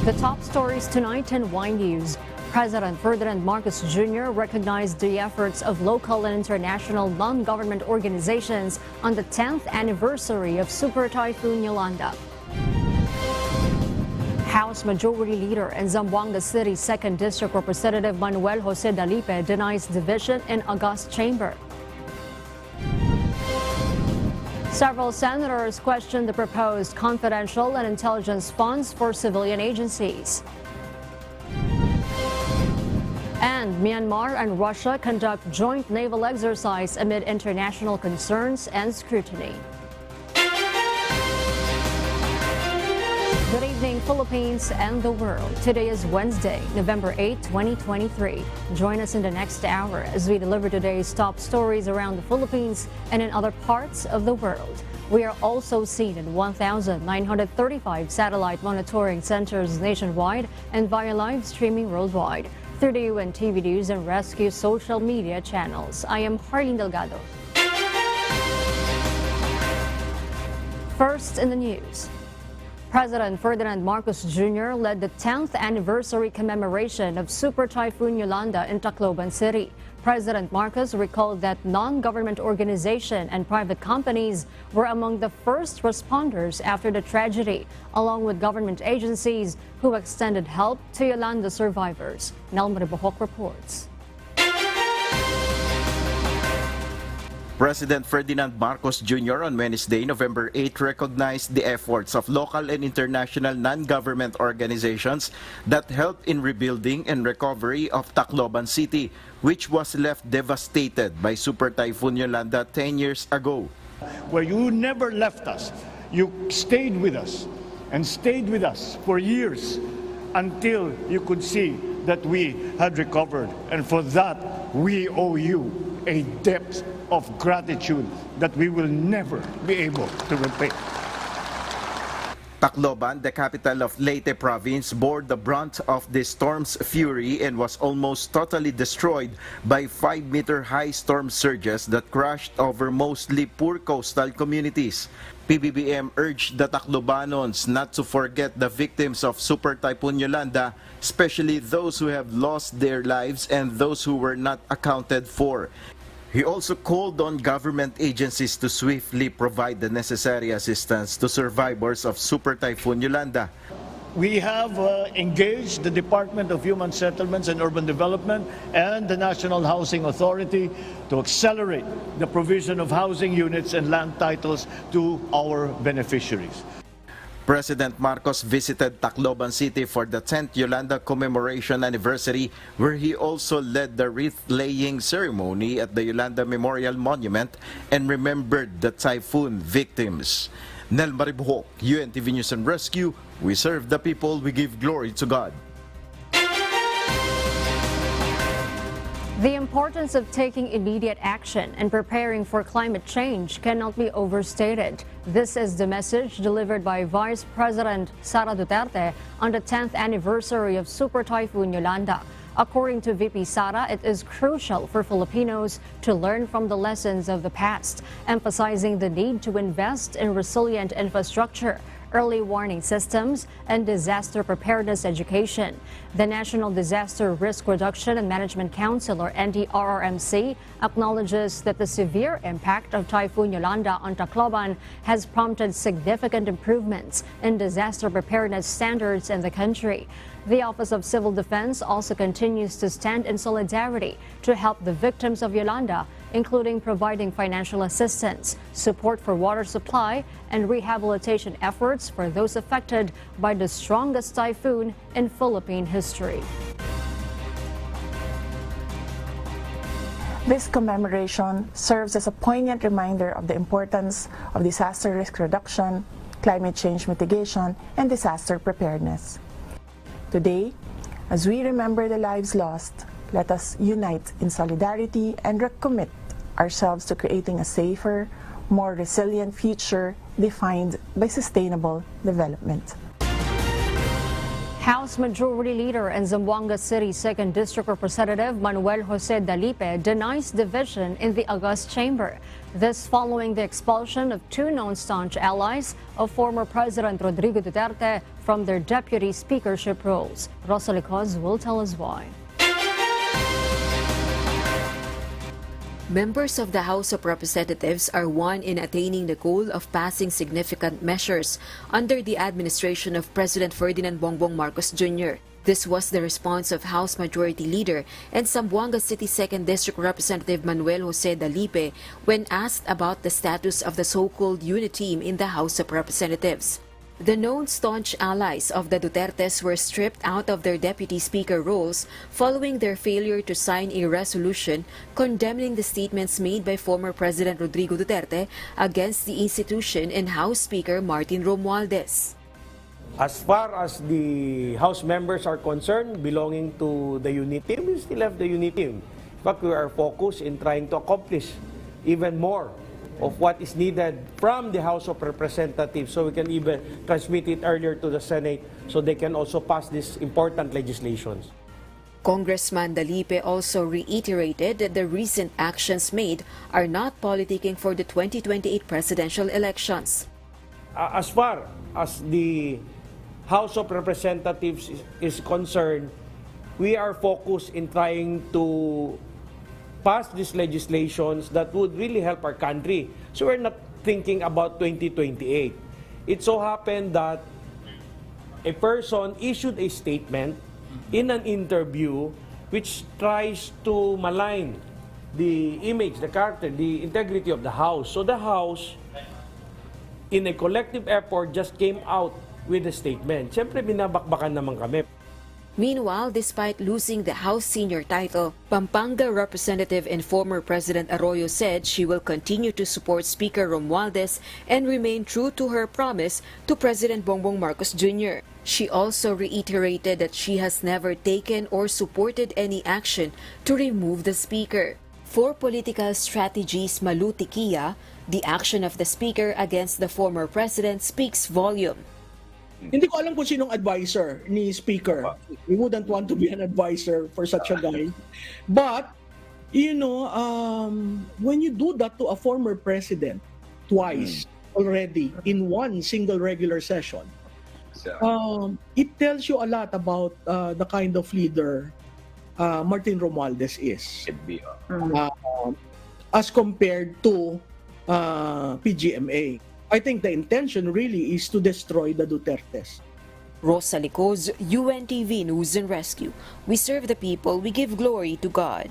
The top stories tonight in Y News. President Ferdinand Marcos Jr. recognized the efforts of local and international non-government organizations on the 10th anniversary of Super Typhoon Yolanda. House Majority Leader and Zamboanga City 2nd District Representative Manuel Jose Dalipe denies division in August Chamber. Several senators questioned the proposed confidential and intelligence funds for civilian agencies. And Myanmar and Russia conduct joint naval exercise amid international concerns and scrutiny. Good evening, Philippines and the world. Today is Wednesday, November 8, 2023. Join us in the next hour as we deliver today's top stories around the Philippines and in other parts of the world. We are also seen in 1,935 satellite monitoring centers nationwide and via live streaming worldwide through the UNTV News and Rescue social media channels. I am Harleen Delgado. First in the news. President Ferdinand Marcos Jr. led the 10th anniversary commemoration of Super Typhoon Yolanda in Tacloban City. President Marcos recalled that non-government organizations and private companies were among the first responders after the tragedy, along with government agencies who extended help to Yolanda survivors. Nel Maribohok reports. President Ferdinand Marcos Jr. on Wednesday, November 8, recognized the efforts of local and international non-government organizations that helped in rebuilding and recovery of Tacloban City, which was left devastated by Super Typhoon Yolanda 10 years ago. Where you never left us, you stayed with us and stayed with us for years until you could see that we had recovered. And for that, we owe you a debt of gratitude that we will never be able to repay. Tacloban, the capital of Leyte province, bore the brunt of the storm's fury and was almost totally destroyed by 5-meter-high storm surges that crashed over mostly poor coastal communities. PBBM urged the Taclobanons not to forget the victims of Super Typhoon Yolanda, especially those who have lost their lives and those who were not accounted for. He also called on government agencies to swiftly provide the necessary assistance to survivors of Super Typhoon Yolanda. We have engaged the Department of Human Settlements and Urban Development and the National Housing Authority to accelerate the provision of housing units and land titles to our beneficiaries. President Marcos visited Tacloban City for the 10th Yolanda commemoration anniversary, where he also led the wreath-laying ceremony at the Yolanda Memorial Monument and remembered the typhoon victims. Nel Maribohok, UNTV News and Rescue. We serve the people, we give glory to God. The importance of taking immediate action and preparing for climate change cannot be overstated. This is the message delivered by Vice President Sara Duterte on the 10th anniversary of Super Typhoon Yolanda. According to VP Sara, it is crucial for Filipinos to learn from the lessons of the past, emphasizing the need to invest in resilient infrastructure, early warning systems, and disaster preparedness education. The National Disaster Risk Reduction and Management Council, or NDRRMC, acknowledges that the severe impact of Typhoon Yolanda on Tacloban has prompted significant improvements in disaster preparedness standards in the country. The Office of Civil Defense also continues to stand in solidarity to help the victims of Yolanda, including providing financial assistance, support for water supply, and rehabilitation efforts for those affected by the strongest typhoon in Philippine history. This commemoration serves as a poignant reminder of the importance of disaster risk reduction, climate change mitigation, and disaster preparedness. Today, as we remember the lives lost, let us unite in solidarity and recommit ourselves to creating a safer, more resilient future defined by sustainable development. House Majority Leader and Zamboanga City 2nd District Representative Manuel Jose Dalipe denies division in the August chamber. This following the expulsion of two known staunch allies of former President Rodrigo Duterte from their deputy speakership roles. Rosalie Coz will tell us why. Members of the House of Representatives are one in attaining the goal of passing significant measures under the administration of President Ferdinand Bongbong Marcos Jr. This was the response of House Majority Leader and Zamboanga City 2nd District Representative Manuel Jose Dalipe when asked about the status of the so-called unit team in the House of Representatives. The known staunch allies of the Dutertes were stripped out of their deputy speaker roles following their failure to sign a resolution condemning the statements made by former President Rodrigo Duterte against the institution and House Speaker Martin Romualdez. As far as the House members are concerned, belonging to the unit team, we still have the unit team. In fact, we are focused in trying to accomplish even more of what is needed from the House of Representatives so we can even transmit it earlier to the Senate so they can also pass these important legislations. Congressman Dalipe also reiterated that the recent actions made are not politicking for the 2028 presidential elections. As far as the House of Representatives is concerned, we are focused in trying to pass these legislations that would really help our country. So we're not thinking about 2028. It so happened that a person issued a statement in an interview which tries to malign the image, the character, the integrity of the House. So the House, in a collective effort, just came out with a statement. Siyempre, binabakbakan naman kami. Meanwhile, despite losing the House senior title, Pampanga Representative and former President Arroyo said she will continue to support Speaker Romualdez and remain true to her promise to President Bongbong Marcos Jr. She also reiterated that she has never taken or supported any action to remove the Speaker. For political strategies Malutikia, the action of the Speaker against the former President speaks volume. Hindi ko alam kung sinong advisor ni Speaker. We wouldn't want to be an advisor for such a guy. But, you know, when you do that to a former president twice already in one single regular session, it tells you a lot about the kind of leader Martin Romualdez is. As compared to PGMA. I think the intention really is to destroy the Dutertes. Rosalie Coz, UNTV News and Rescue. We serve the people, we give glory to God.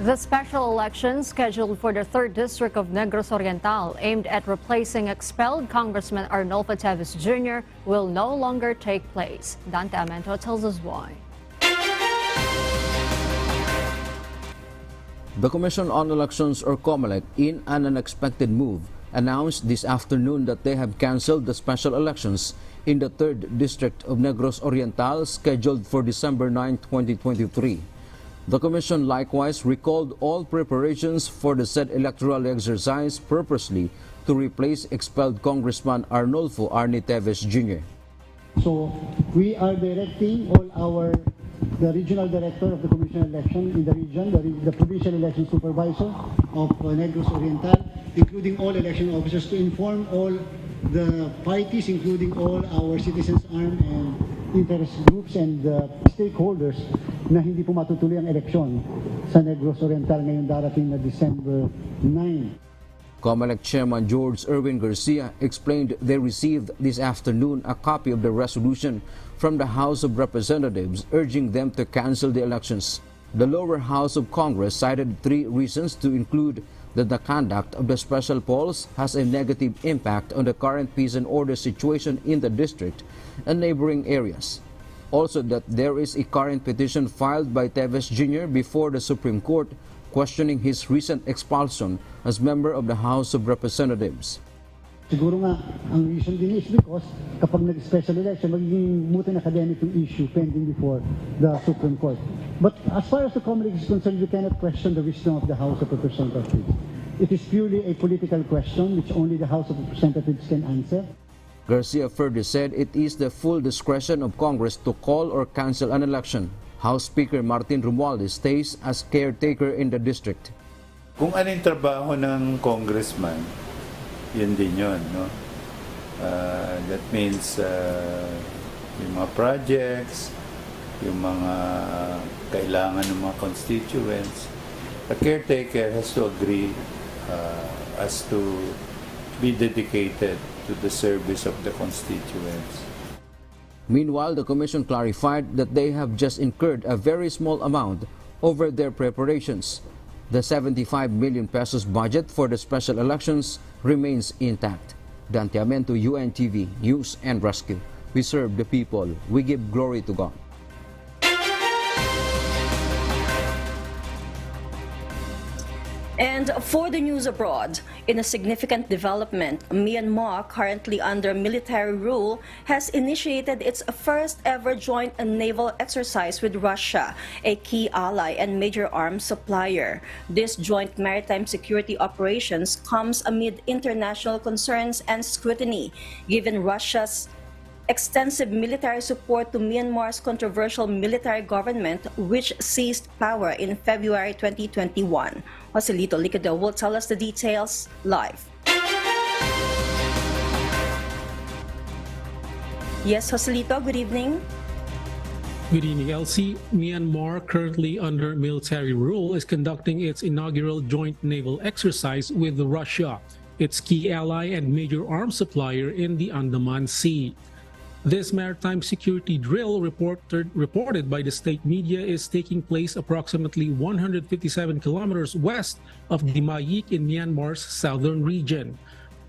The special election scheduled for the 3rd District of Negros Oriental, aimed at replacing expelled Congressman Arnolfo Teves Jr., will no longer take place. Dante Amento tells us why. The Commission on Elections, or COMELEC, in an unexpected move, announced this afternoon that they have cancelled the special elections in the 3rd District of Negros Oriental scheduled for December 9, 2023. The Commission likewise recalled all preparations for the said electoral exercise purposely to replace expelled Congressman Arnolfo Arnie Teves Jr. So we are directing all the regional director of the Commission election in the region, the provincial election supervisor of Negros Oriental, including all election officers, to inform all the parties, including all our citizens' armed and interest groups and stakeholders, na hindi po matutuloy ang eleksyon sa Negros Oriental ngayong darating na December 9. COMELEC Chairman George Erwin Garcia explained they received this afternoon a copy of the resolution from the House of Representatives urging them to cancel the elections. The lower house of Congress cited 3 reasons, to include that the conduct of the special polls has a negative impact on the current peace and order situation in the district and neighboring areas. Also, that there is a current petition filed by Teves Jr. before the Supreme Court questioning his recent expulsion as member of the House of Representatives. Siguro nga, ang reason din is because kapag nag-special election, magiging moot and academic yung issue pending before the Supreme Court. But as far as the COMELEC is concerned, we cannot question the wisdom of the House of Representatives. It is purely a political question which only the House of Representatives can answer. Garcia further said it is the full discretion of Congress to call or cancel an election. House Speaker Martin Romualdez stays as caretaker in the district. Kung ano yung trabaho ng congressman, yun din yun, no? That means yung mga projects, yung mga kailangan ng mga constituents, the caretaker has to agree as to be dedicated to the service of the constituents. Meanwhile, the Commission clarified that they have just incurred a very small amount over their preparations. The 75 million pesos budget for the special elections remains intact. Dan Tiamento, UNTV, News and Rescue. We serve the people. We give glory to God. And for the news abroad, in a significant development, Myanmar, currently under military rule, has initiated its first ever joint naval exercise with Russia, a key ally and major arms supplier. This joint maritime security operations comes amid international concerns and scrutiny, given Russia's extensive military support to Myanmar's controversial military government, which seized power in February 2021. Joselito Liquido will tell us the details live. Yes, Joselito, good evening. Good evening, Elsie. Myanmar, currently under military rule, is conducting its inaugural joint naval exercise with Russia, its key ally and major arms supplier in the Andaman Sea. This maritime security drill reported by the state media is taking place approximately 157 kilometers west of Dimayik in Myanmar's southern region.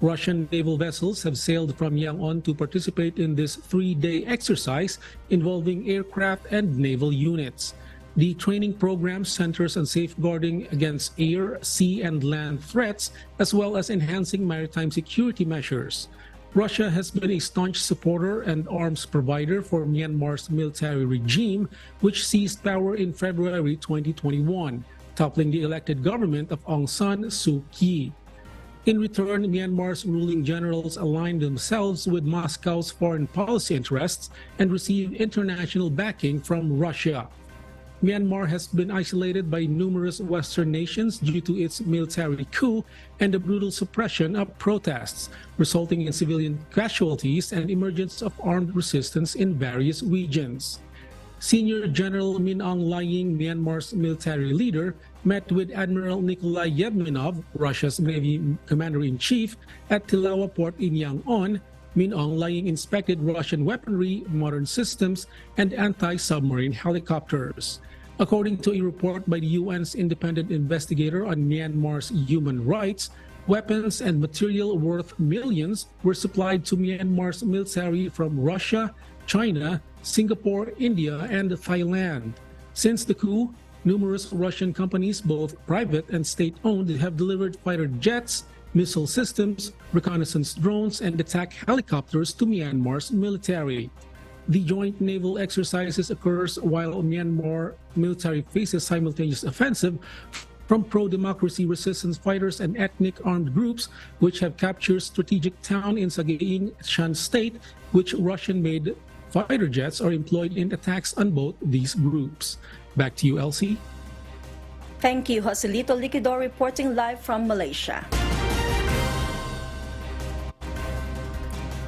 Russian naval vessels have sailed from Yangon to participate in this three-day exercise involving aircraft and naval units. The training program centers on safeguarding against air, sea, and land threats, as well as enhancing maritime security measures. Russia has been a staunch supporter and arms provider for Myanmar's military regime, which seized power in February 2021, toppling the elected government of Aung San Suu Kyi. In return, Myanmar's ruling generals aligned themselves with Moscow's foreign policy interests and received international backing from Russia. Myanmar has been isolated by numerous Western nations due to its military coup and the brutal suppression of protests, resulting in civilian casualties and emergence of armed resistance in various regions. Senior General Min Aung Hlaing, Myanmar's military leader, met with Admiral Nikolai Yevmenov, Russia's Navy Commander-in-Chief, at Tilawa Port in Yangon. Min Aung Hlaing inspected Russian weaponry, modern systems, and anti-submarine helicopters. According to a report by the UN's independent investigator on Myanmar's human rights, weapons and material worth millions were supplied to Myanmar's military from Russia, China, Singapore, India, and Thailand. Since the coup, numerous Russian companies, both private and state-owned, have delivered fighter jets, missile systems, reconnaissance drones, and attack helicopters to Myanmar's military. The joint naval exercises occurs while Myanmar military faces simultaneous offensive from pro-democracy resistance fighters and ethnic armed groups which have captured strategic town in Sagaing, Shan State, which Russian-made fighter jets are employed in attacks on both these groups. Back to you, Elsie. Thank you, Joselito Liquidor, reporting live from Malaysia.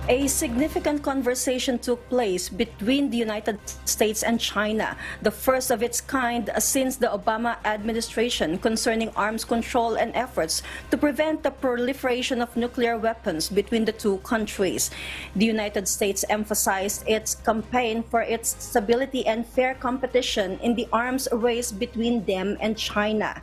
A significant conversation took place between the United States and China, the first of its kind since the Obama administration, concerning arms control and efforts to prevent the proliferation of nuclear weapons between the two countries. The United States emphasized its campaign for its stability and fair competition in the arms race between them and China.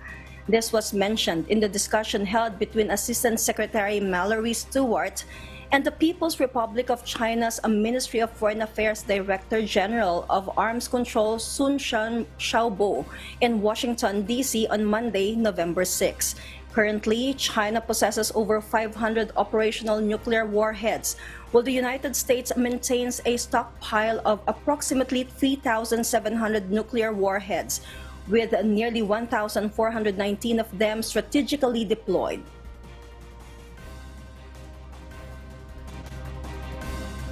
This was mentioned in the discussion held between Assistant Secretary Mallory Stewart and the People's Republic of China's Ministry of Foreign Affairs Director General of Arms Control Sun Xiaobo in Washington, D.C. on Monday, November 6. Currently, China possesses over 500 operational nuclear warheads, while the United States maintains a stockpile of approximately 3,700 nuclear warheads, with nearly 1,419 of them strategically deployed.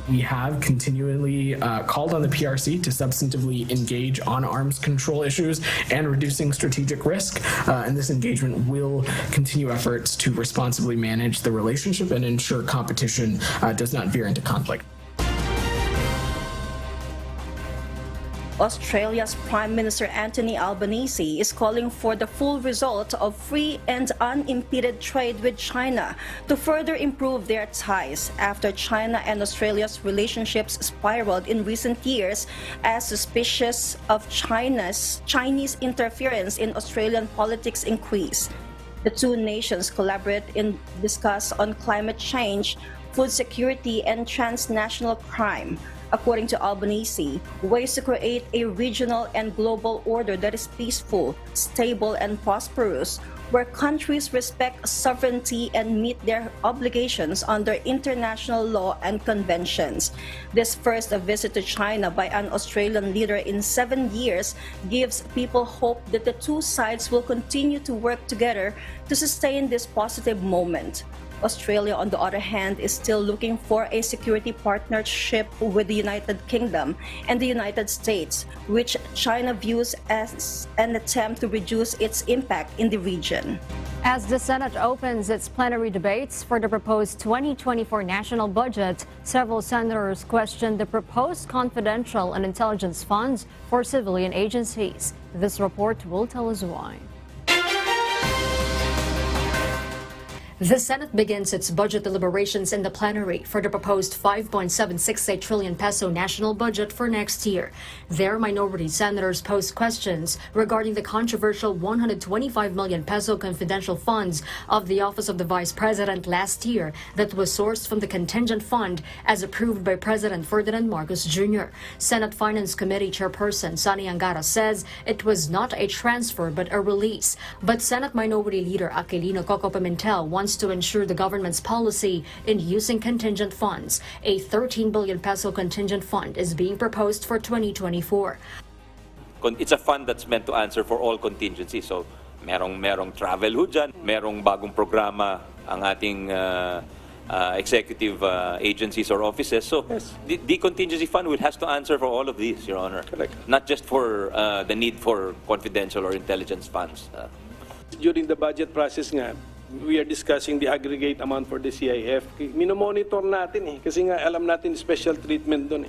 We have continually called on the PRC to substantively engage on arms control issues and reducing strategic risk, and this engagement will continue efforts to responsibly manage the relationship and ensure competition does not veer into conflict. Australia's Prime Minister Anthony Albanese is calling for the full result of free and unimpeded trade with China to further improve their ties after China and Australia's relationships spiraled in recent years as suspicious of Chinese interference in Australian politics increase. The two nations collaborate and discuss on climate change, food security, and transnational crime. According to Albanese, ways to create a regional and global order that is peaceful, stable, and prosperous, where countries respect sovereignty and meet their obligations under international law and conventions. This first visit to China by an Australian leader in 7 years gives people hope that the two sides will continue to work together to sustain this positive moment. Australia, on the other hand, is still looking for a security partnership with the United Kingdom and the United States, which China views as an attempt to reduce its impact in the region. As the Senate opens its plenary debates for the proposed 2024 national budget, several senators questioned the proposed confidential and intelligence funds for civilian agencies. This report will tell us why. The Senate begins its budget deliberations in the plenary for the proposed 5.768 trillion peso national budget for next year. Their minority senators posed questions regarding the controversial 125 million peso confidential funds of the Office of the Vice President last year that was sourced from the contingent fund as approved by President Ferdinand Marcos Jr. Senate Finance Committee Chairperson Sonny Angara says it was not a transfer but a release. But Senate Minority Leader Aquilino Coco Pimentel wants to ensure the government's policy in using contingent funds. A 13 billion peso contingent fund is being proposed for 2024. It's a fund that's meant to answer for all contingencies. So, merong travel ho dyan, merong bagong programa ang ating executive agencies or offices. So, the contingency fund has to answer for all of these, Your Honor. Correct. Not just for the need for confidential or intelligence funds. During the budget process nga, we are discussing the aggregate amount for the CIF. Minomonitor natin kasi nga alam natin special treatment doon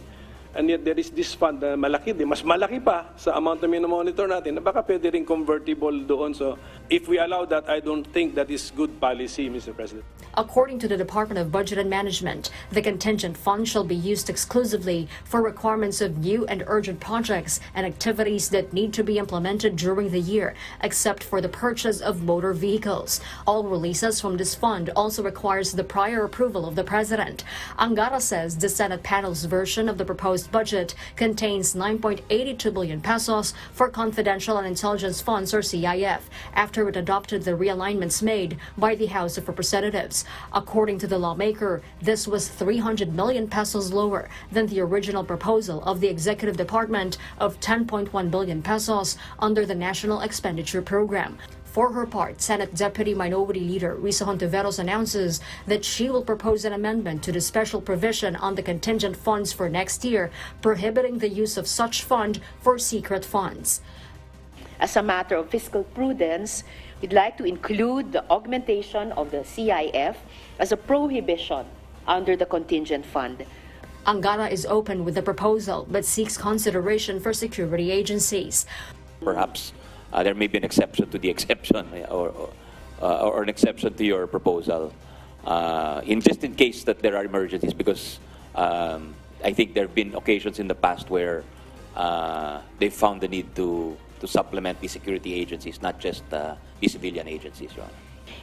And yet there is this fund na malaki din, mas malaki pa sa amount na minomonitor natin na baka pwede rin convertible doon. So if we allow that, I don't think that is good policy, Mr. President. According to the Department of Budget and Management, the contingent fund shall be used exclusively for requirements of new and urgent projects and activities that need to be implemented during the year, except for the purchase of motor vehicles. All releases from this fund also requires the prior approval of the President. Angara says the Senate panel's version of the proposed budget contains 9.82 billion pesos for confidential and intelligence funds, or CIF, after it adopted the realignments made by the House of Representatives. According to the lawmaker, this was 300 million pesos lower than the original proposal of the Executive Department of 10.1 billion pesos under the National Expenditure Program. For her part, Senate Deputy Minority Leader Risa Hontiveros announces that she will propose an amendment to the special provision on the contingent funds for next year, prohibiting the use of such fund for secret funds. As a matter of fiscal prudence, we'd like to include the augmentation of the CIF as a prohibition under the contingent fund. Angara is open with the proposal but seeks consideration for security agencies. Perhaps there may be an exception to the exception or an exception to your proposal in case that there are emergencies, because I think there have been occasions in the past where they found the need to supplement the security agencies, not just the civilian agencies.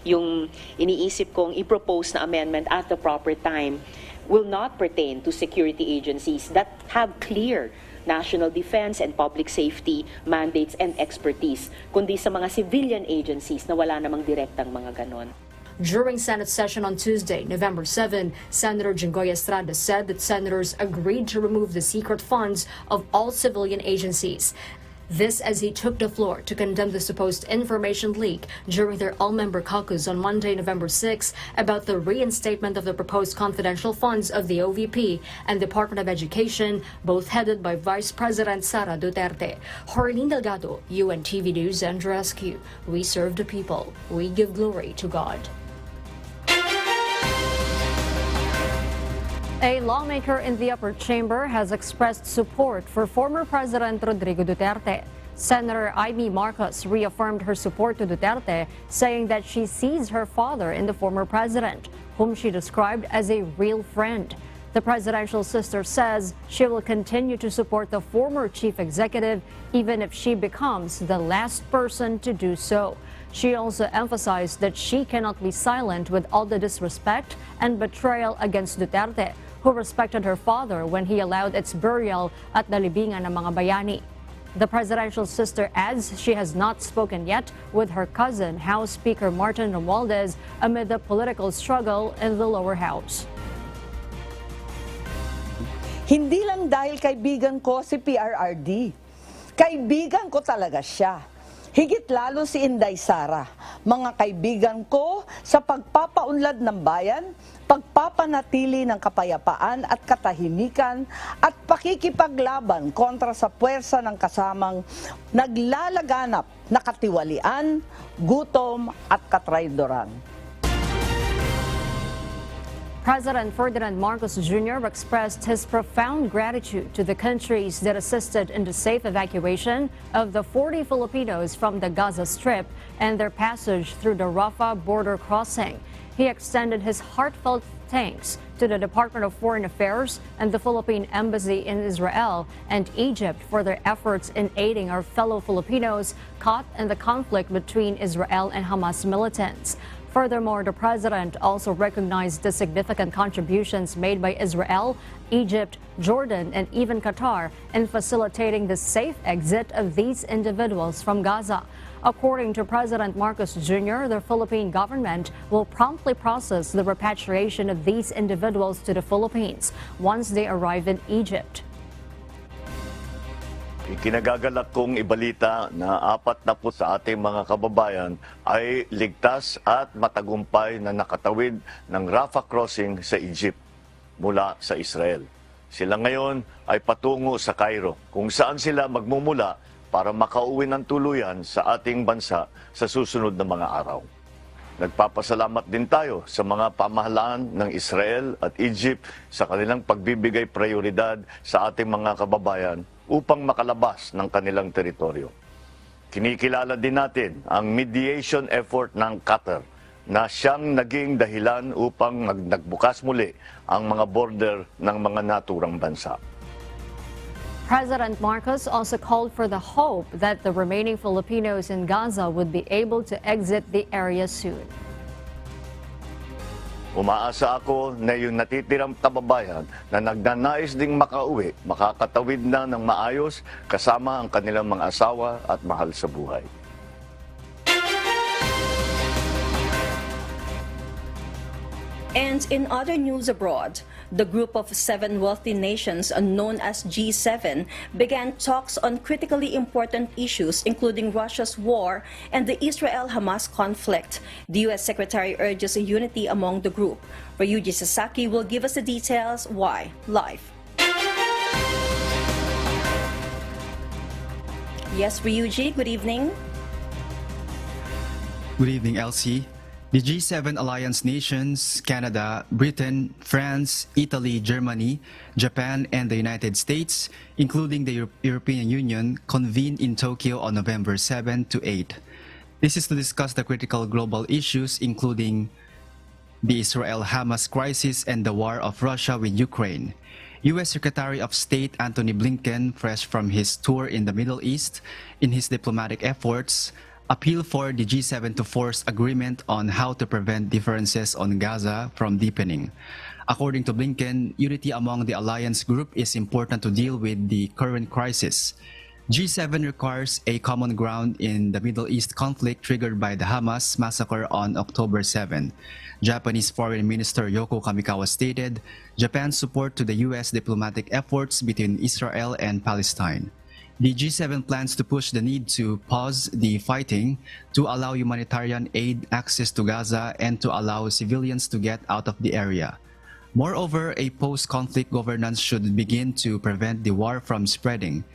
Yung iniisip kong i-propose na amendment at the proper time will not pertain to security agencies that have clear national defense and public safety mandates and expertise, kundi sa mga civilian agencies na wala namang direktang mga ganon. During Senate session on Tuesday, November 7, Senator Jinggoy Estrada said that senators agreed to remove the secret funds of all civilian agencies. This as he took the floor to condemn the supposed information leak during their all-member caucus on Monday, November 6, about the reinstatement of the proposed confidential funds of the OVP and Department of Education, both headed by Vice President Sara Duterte. Jorlene Delgado, UNTV News and Rescue. We serve the people. We give glory to God. A lawmaker in the upper chamber has expressed support for former President Rodrigo Duterte. Senator Amy Marcos reaffirmed her support to Duterte, saying that she sees her father in the former president, whom she described as a real friend. The presidential sister says she will continue to support the former chief executive, even if she becomes the last person to do so. She also emphasized that she cannot be silent with all the disrespect and betrayal against Duterte, who respected her father when he allowed its burial at the libingan ng mga bayani. The presidential sister adds she has not spoken yet with her cousin, House Speaker Martin Romualdez, amid the political struggle in the lower house. Hindi lang dahil kaibigan ko si PRRD. Kaibigan ko talaga siya. Higit lalo si Inday Sara, mga kaibigan ko sa pagpapaunlad ng bayan, pagpapanatili ng kapayapaan at katahimikan at pakikipaglaban kontra sa puwersa ng kasamang naglalaganap na katiwalian, gutom at katraidoran. President Ferdinand Marcos Jr. expressed his profound gratitude to the countries that assisted in the safe evacuation of the 40 Filipinos from the Gaza Strip and their passage through the Rafah border crossing. He extended his heartfelt thanks to the Department of Foreign Affairs and the Philippine Embassy in Israel and Egypt for their efforts in aiding our fellow Filipinos caught in the conflict between Israel and Hamas militants. Furthermore, the president also recognized the significant contributions made by Israel, Egypt, Jordan, and even Qatar in facilitating the safe exit of these individuals from Gaza. According to President Marcos Jr., the Philippine government will promptly process the repatriation of these individuals to the Philippines once they arrive in Egypt. Ikinagagalak kong ibalita na 40 sa ating mga kababayan ay ligtas at matagumpay na nakatawid ng Rafah crossing sa Egypt mula sa Israel. Sila ngayon ay patungo sa Cairo, kung saan sila magmumula para makauwi ng tuluyan sa ating bansa sa susunod na mga araw. Nagpapasalamat din tayo sa mga pamahalaan ng Israel at Egypt sa kanilang pagbibigay prioridad sa ating mga kababayan upang makalabas ng kanilang teritoryo. Kinikilala din natin ang mediation effort ng Qatar na siyang naging dahilan upang nagbukas muli ang mga border ng mga naturang bansa. President Marcos also called for the hope that the remaining Filipinos in Gaza would be able to exit the area soon. Umaasa ako na yung natitirang kababayan na nagnanais ding makauwi, makakatawid na ng maayos kasama ang kanilang mga asawa at mahal sa buhay. And in other news abroad, the group of 7 wealthy nations known as G7 began talks on critically important issues including Russia's war and the Israel-Hamas conflict. The U.S. Secretary urges unity among the group. Ryuji Sasaki will give us the details. Why? Live. Yes, Ryuji, good evening. Good evening, Elsie. The G7 alliance nations, Canada, Britain, France, Italy, Germany, Japan, and the United States, including the European Union, convened in Tokyo on November 7 to 8. This is to discuss the critical global issues, including the Israel-Hamas crisis and the war of Russia with Ukraine. U.S. Secretary of State Antony Blinken, fresh from his tour in the Middle East, in his diplomatic efforts, appeal for the G7 to force agreement on how to prevent differences on Gaza from deepening. According to Blinken, unity among the alliance group is important to deal with the current crisis. G7 requires a common ground in the Middle East conflict triggered by the Hamas massacre on October 7. Japanese Foreign Minister Yoko Kamikawa stated Japan's support to the U.S. diplomatic efforts between Israel and Palestine. The G7 plans to push the need to pause the fighting, to allow humanitarian aid access to Gaza, and to allow civilians to get out of the area. Moreover, a post-conflict governance should begin to prevent the war from spreading.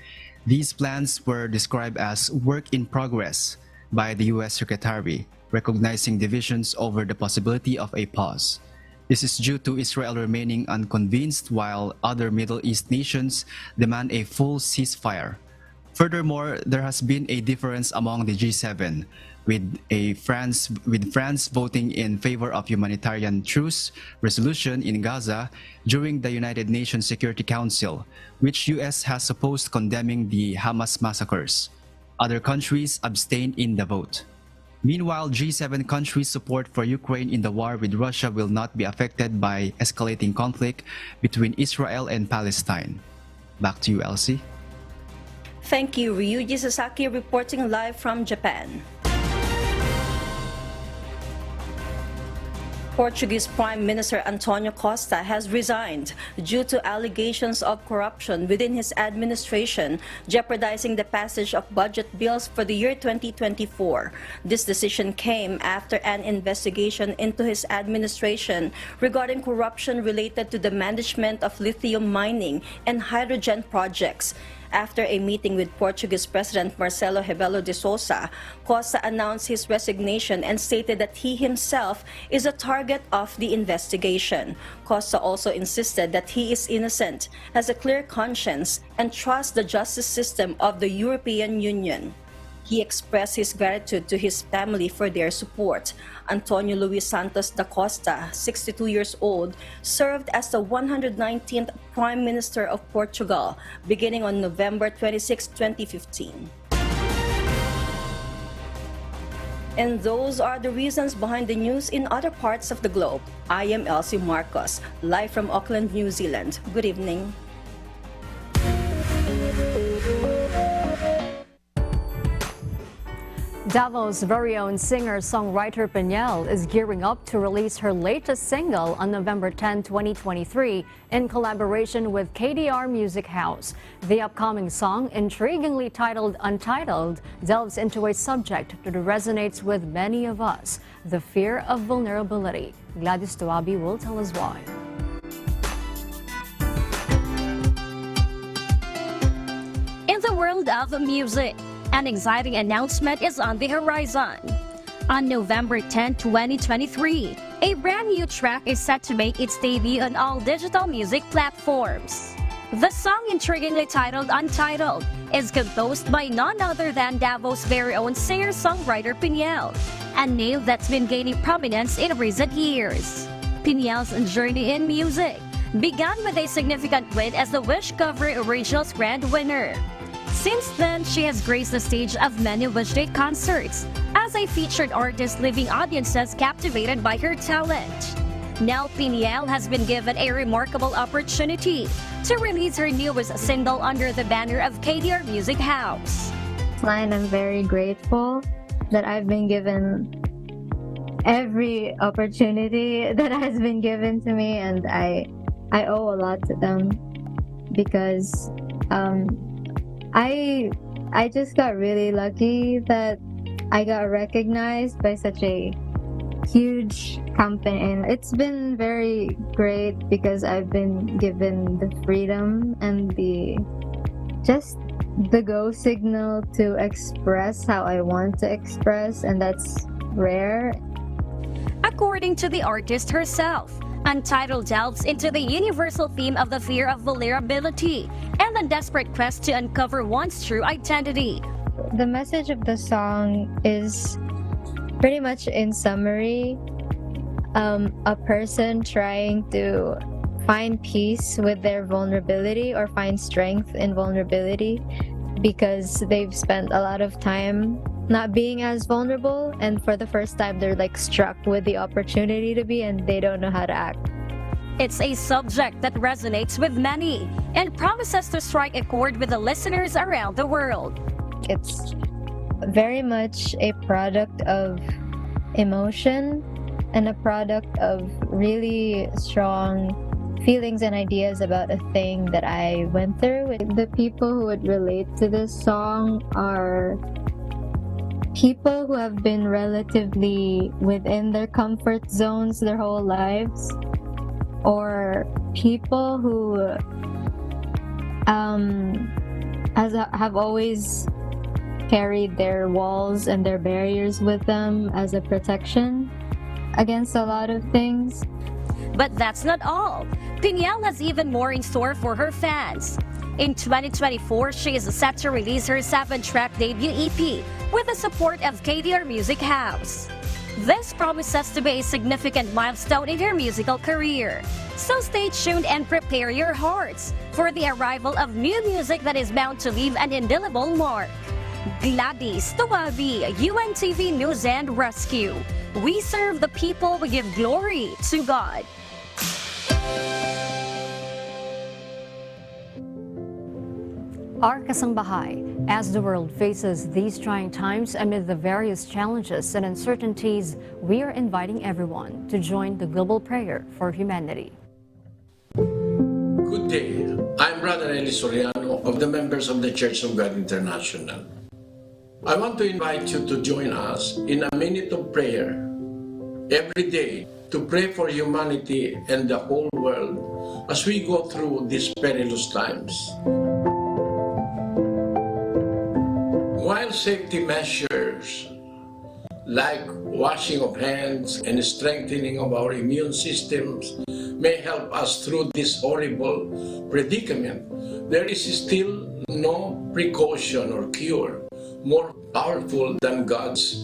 These plans were described as work in progress by the U.S. Secretary, recognizing divisions over the possibility of a pause. This is due to Israel remaining unconvinced while other Middle East nations demand a full ceasefire. Furthermore, there has been a difference among the G7, with France voting in favor of humanitarian truce resolution in Gaza during the United Nations Security Council, which US has opposed condemning the Hamas massacres. Other countries abstained in the vote. Meanwhile, G7 countries' support for Ukraine in the war with Russia will not be affected by escalating conflict between Israel and Palestine. Back to you, Elsie. Thank you, Ryuji Sasaki, reporting live from Japan. Portuguese Prime Minister Antonio Costa has resigned due to allegations of corruption within his administration, jeopardizing the passage of budget bills for the year 2024. This decision came after an investigation into his administration regarding corruption related to the management of lithium mining and hydrogen projects. After a meeting with Portuguese President Marcelo Rebelo de Sousa, Costa announced his resignation and stated that he himself is a target of the investigation. Costa also insisted that he is innocent, has a clear conscience, and trusts the justice system of the European Union. He expressed his gratitude to his family for their support. Antonio Luis Santos da Costa, 62 years old, served as the 119th Prime Minister of Portugal, beginning on November 26, 2015. And those are the reasons behind the news in other parts of the globe. I am Elsie Marcos, live from Auckland, New Zealand. Good evening. Davos' very own singer-songwriter Pinel is gearing up to release her latest single on November 10, 2023, in collaboration with KDR Music House. The upcoming song, intriguingly titled Untitled, delves into a subject that resonates with many of us, the fear of vulnerability. Gladys Tuabi will tell us why. In the world of music, an exciting announcement is on the horizon. On November 10, 2023, a brand new track is set to make its debut on all digital music platforms. The song, intriguingly titled Untitled, is composed by none other than Davos' very own singer-songwriter Pinel, a name that's been gaining prominence in recent years. Pinel's journey in music began with a significant win as the Wish Cover Originals Grand Winner. Since then, she has graced the stage of many Wish Day concerts as a featured artist, leaving audiences captivated by her talent. Now, Pinel has been given a remarkable opportunity to release her newest single under the banner of KDR Music House. I'm very grateful that I've been given every opportunity that has been given to me, and I owe a lot to them because I just got really lucky that I got recognized by such a huge company, and it's been very great because I've been given the freedom and the go signal to express how I want to express, and that's rare. According to the artist herself, Untitled delves into the universal theme of the fear of vulnerability and the desperate quest to uncover one's true identity. The message of the song is pretty much, in summary, a person trying to find peace with their vulnerability or find strength in vulnerability because they've spent a lot of time not being as vulnerable, and for the first time they're struck with the opportunity to be, and they don't know how to act. It's a subject that resonates with many and promises to strike a chord with the listeners around the world. It's very much a product of emotion and a product of really strong feelings and ideas about a thing that I went through. The people who would relate to this song are people who have been relatively within their comfort zones their whole lives, or people who have always carried their walls and their barriers with them as a protection against a lot of things. But that's not all. Pinel has even more in store for her fans. In 2024, she is set to release her 7-track debut EP with the support of KDR Music House. This promises to be a significant milestone in her musical career. So stay tuned and prepare your hearts for the arrival of new music that is bound to leave an indelible mark. Gladys Tuwabi, UNTV News and Rescue. We serve the people, we give glory to God. Our Kasangbahay, as the world faces these trying times amid the various challenges and uncertainties, we are inviting everyone to join the global prayer for humanity. Good day. I'm Brother Eli Soriano of the members of the Church of God International. I want to invite you to join us in a minute of prayer every day to pray for humanity and the whole world as we go through these perilous times. While safety measures like washing of hands and strengthening of our immune systems may help us through this horrible predicament, there is still no precaution or cure more powerful than God's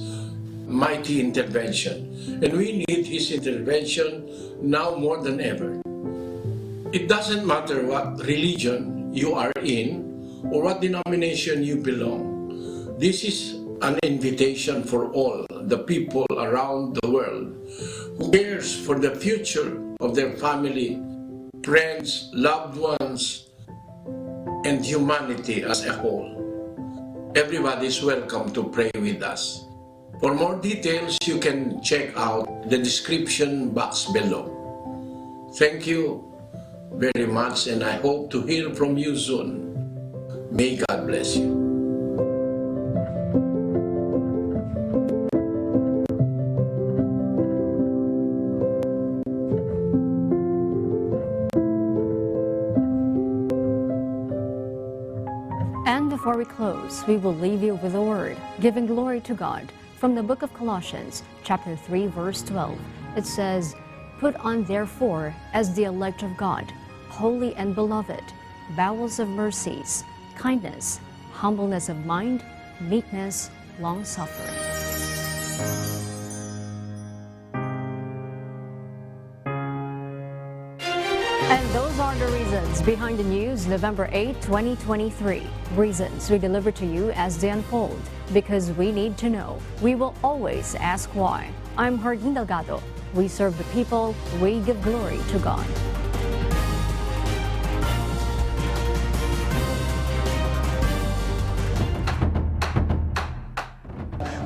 mighty intervention. And we need His intervention now more than ever. It doesn't matter what religion you are in or what denomination you belong. This is an invitation for all the people around the world who cares for the future of their family, friends, loved ones, and humanity as a whole. Everybody is welcome to pray with us. For more details, you can check out the description box below. Thank you very much, and I hope to hear from you soon. May God bless you. And before we close, we will leave you with a word, giving glory to God. From the book of Colossians, chapter 3, verse 12, it says, "Put on therefore as the elect of God, holy and beloved, bowels of mercies, kindness, humbleness of mind, meekness, long-suffering." And those are the reasons behind the news, November 8, 2023. Reasons we deliver to you as they unfold, because we need to know. We will always ask why. I'm Hardin Delgado. We serve the people. We give glory to God.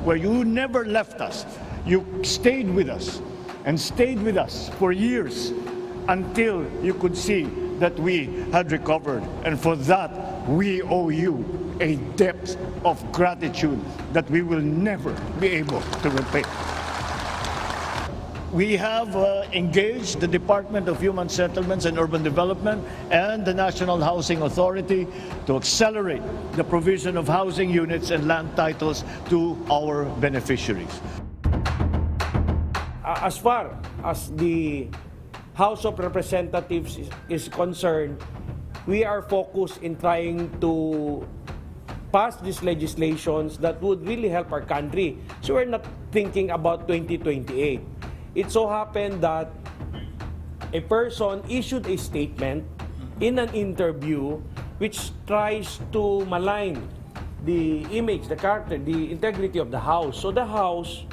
Where you never left us, you stayed with us and stayed with us for years, until you could see that we had recovered. And for that, we owe you a depth of gratitude that we will never be able to repay. We have engaged the Department of Human Settlements and Urban Development and the National Housing Authority to accelerate the provision of housing units and land titles to our beneficiaries. As far as the House of Representatives is concerned, we are focused in trying to pass these legislations that would really help our country. So we're not thinking about 2028. It so happened that a person issued a statement in an interview which tries to malign the image, the character, the integrity of the House. So the House,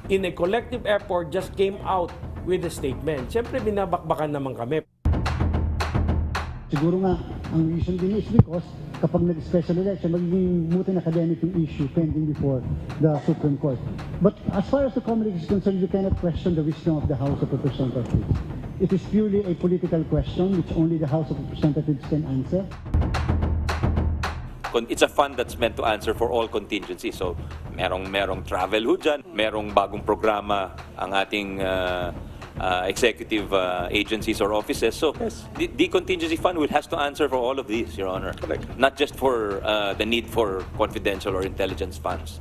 in a collective effort, just came out with a statement. Siyempre, binabakbakan naman kami. Siguro nga, ang reason din is because kapag nag-special election, magiging moot and academic yung issue pending before the Supreme Court. But as far as the Comelec is concerned, you cannot question the wisdom of the House of Representatives. It is purely a political question which only the House of Representatives can answer. It's a fund that's meant to answer for all contingencies. So, merong travel ho dyan, merong bagong programa ang ating executive agencies or offices. So, the contingency fund has to answer for all of these, Your Honor. Correct. Not just for the need for confidential or intelligence funds.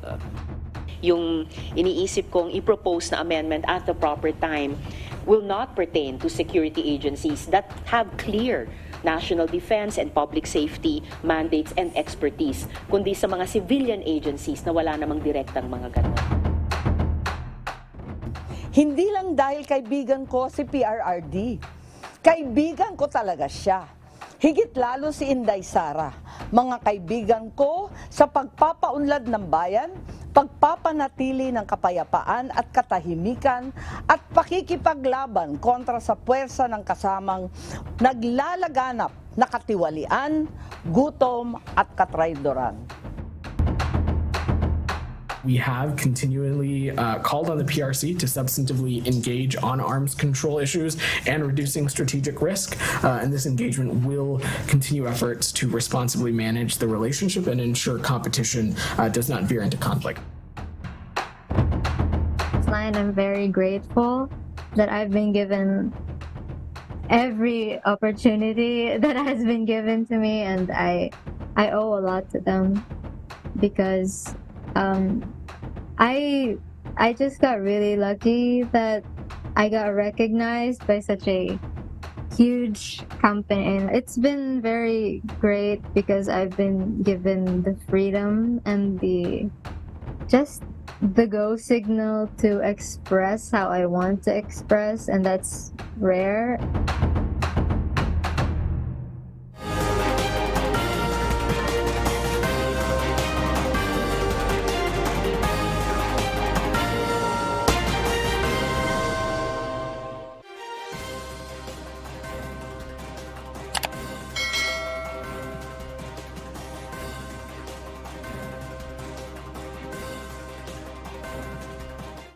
Yung iniisip kong i-propose na amendment at the proper time will not pertain to security agencies that have clear national defense and public safety mandates and expertise, kundi sa mga civilian agencies na wala namang direktang mga ganun. Hindi lang dahil kaibigan ko si PRRD. Kaibigan ko talaga siya. Higit lalo si Inday Sara. Mga kaibigan ko sa pagpapaunlad ng bayan, pagpapanatili ng kapayapaan at katahimikan at pakikipaglaban kontra sa puwersa ng kasamang naglalaganap na katiwalian, gutom at katraidoran. We have continually called on the PRC to substantively engage on arms control issues and reducing strategic risk, and this engagement will continue efforts to responsibly manage the relationship and ensure competition does not veer into conflict. I'm very grateful that I've been given every opportunity that has been given to me, and I owe a lot to them because I just got really lucky that I got recognized by such a huge company, and it's been very great because I've been given the freedom and the go signal to express how I want to express, and that's rare.